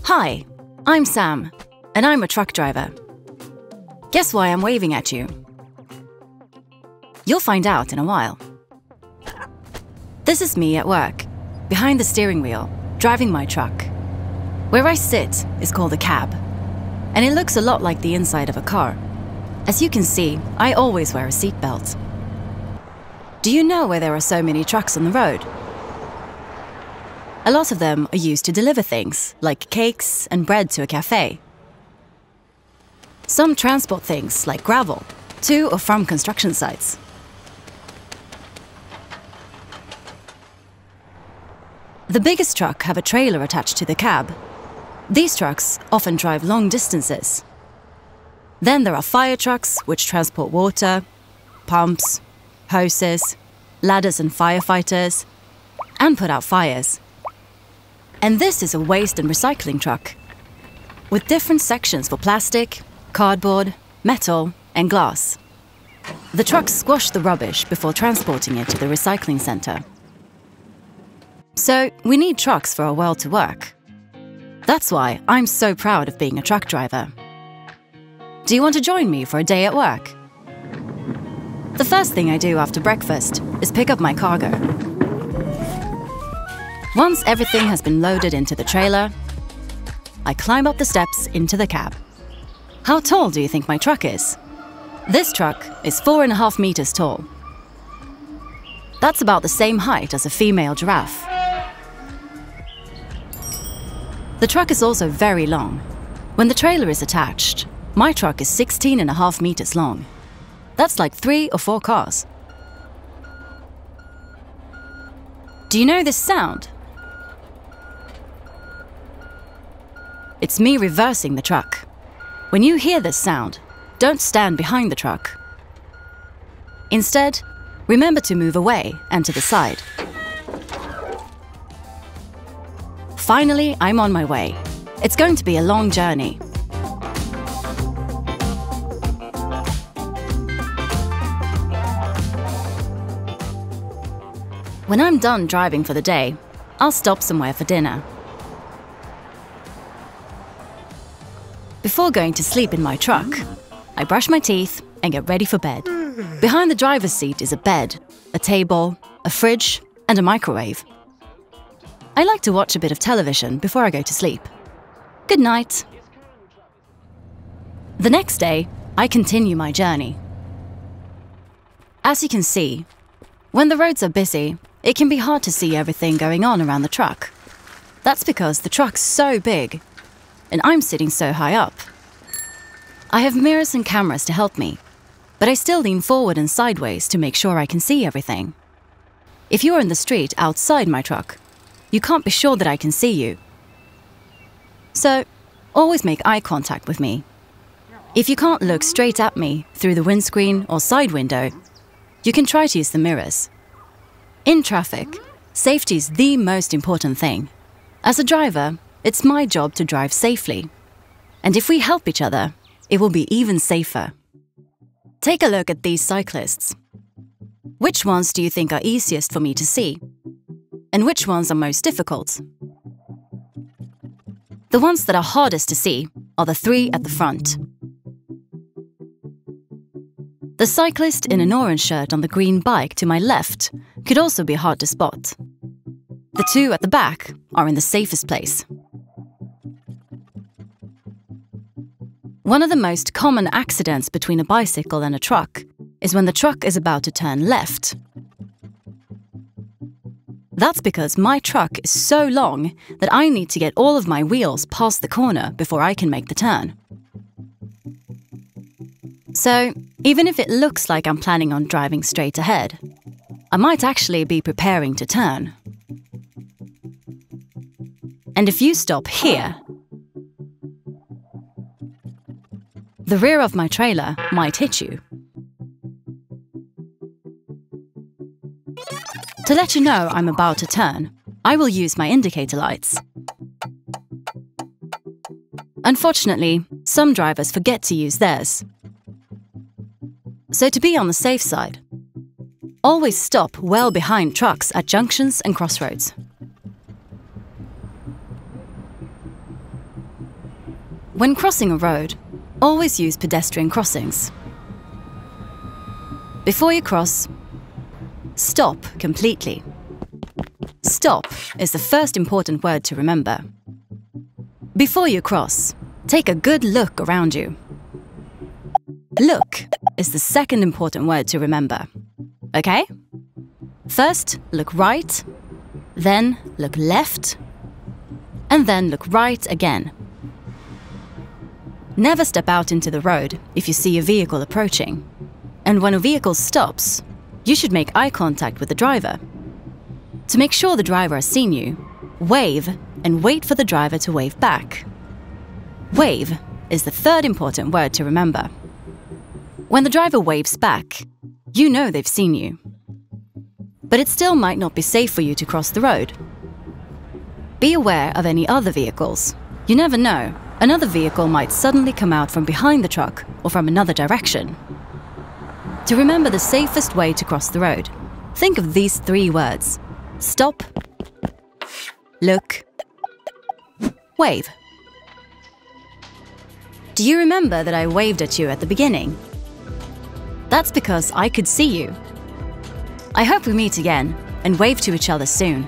Hi, I'm Sam, and I'm a truck driver. Guess why I'm waving at you? You'll find out in a while. This is me at work, behind the steering wheel, driving my truck. Where I sit is called a cab, and it looks a lot like the inside of a car. As you can see, I always wear a seatbelt. Do you know why there are so many trucks on the road? A lot of them are used to deliver things, like cakes and bread to a cafe. Some transport things, like gravel, to or from construction sites. The biggest trucks have a trailer attached to the cab. These trucks often drive long distances. Then there are fire trucks, which transport water, pumps, hoses, ladders and firefighters, and put out fires. And this is a waste and recycling truck, with different sections for plastic, cardboard, metal, and glass. The trucks squash the rubbish before transporting it to the recycling center. So we need trucks for our world to work. That's why I'm so proud of being a truck driver. Do you want to join me for a day at work? The first thing I do after breakfast is pick up my cargo. Once everything has been loaded into the trailer, I climb up the steps into the cab. How tall do you think my truck is? This truck is 4.5 meters tall. That's about the same height as a female giraffe. The truck is also very long. When the trailer is attached, my truck is 16.5 meters long. That's like 3 or 4 cars. Do you know this sound? It's me reversing the truck. When you hear this sound, don't stand behind the truck. Instead, remember to move away and to the side. Finally, I'm on my way. It's going to be a long journey. When I'm done driving for the day, I'll stop somewhere for dinner. Before going to sleep in my truck, I brush my teeth and get ready for bed. Behind the driver's seat is a bed, a table, a fridge, and a microwave. I like to watch a bit of television before I go to sleep. Good night. The next day, I continue my journey. As you can see, when the roads are busy, it can be hard to see everything going on around the truck. That's because the truck's so big, and I'm sitting so high up. I have mirrors and cameras to help me, but I still lean forward and sideways to make sure I can see everything. If you're in the street outside my truck, you can't be sure that I can see you. So, always make eye contact with me. If you can't look straight at me through the windscreen or side window, you can try to use the mirrors. In traffic, safety is the most important thing. As a driver, it's my job to drive safely. And if we help each other, it will be even safer. Take a look at these cyclists. Which ones do you think are easiest for me to see? And which ones are most difficult? The ones that are hardest to see are the 3 at the front. The cyclist in an orange shirt on the green bike to my left could also be hard to spot. The 2 at the back are in the safest place. One of the most common accidents between a bicycle and a truck is when the truck is about to turn left. That's because my truck is so long that I need to get all of my wheels past the corner before I can make the turn. So, even if it looks like I'm planning on driving straight ahead, I might actually be preparing to turn. And if you stop here, the rear of my trailer might hit you. To let you know I'm about to turn, I will use my indicator lights. Unfortunately, some drivers forget to use theirs. So to be on the safe side, Always stop well behind trucks at junctions and crossroads. When crossing a road, always use pedestrian crossings. Before you cross, stop completely. Stop is the first important word to remember. Before you cross, take a good look around you. Look is the second important word to remember. Okay? First, look right, then look left, and then look right again. Never step out into the road if you see a vehicle approaching. And when a vehicle stops, you should make eye contact with the driver. To make sure the driver has seen you, wave and wait for the driver to wave back. Wave is the third important word to remember. When the driver waves back, you know they've seen you. But it still might not be safe for you to cross the road. Be aware of any other vehicles. You never know, another vehicle might suddenly come out from behind the truck or from another direction. To remember the safest way to cross the road, think of these 3 words: stop, look, wave. Do you remember that I waved at you at the beginning? That's because I could see you. I hope we meet again and wave to each other soon.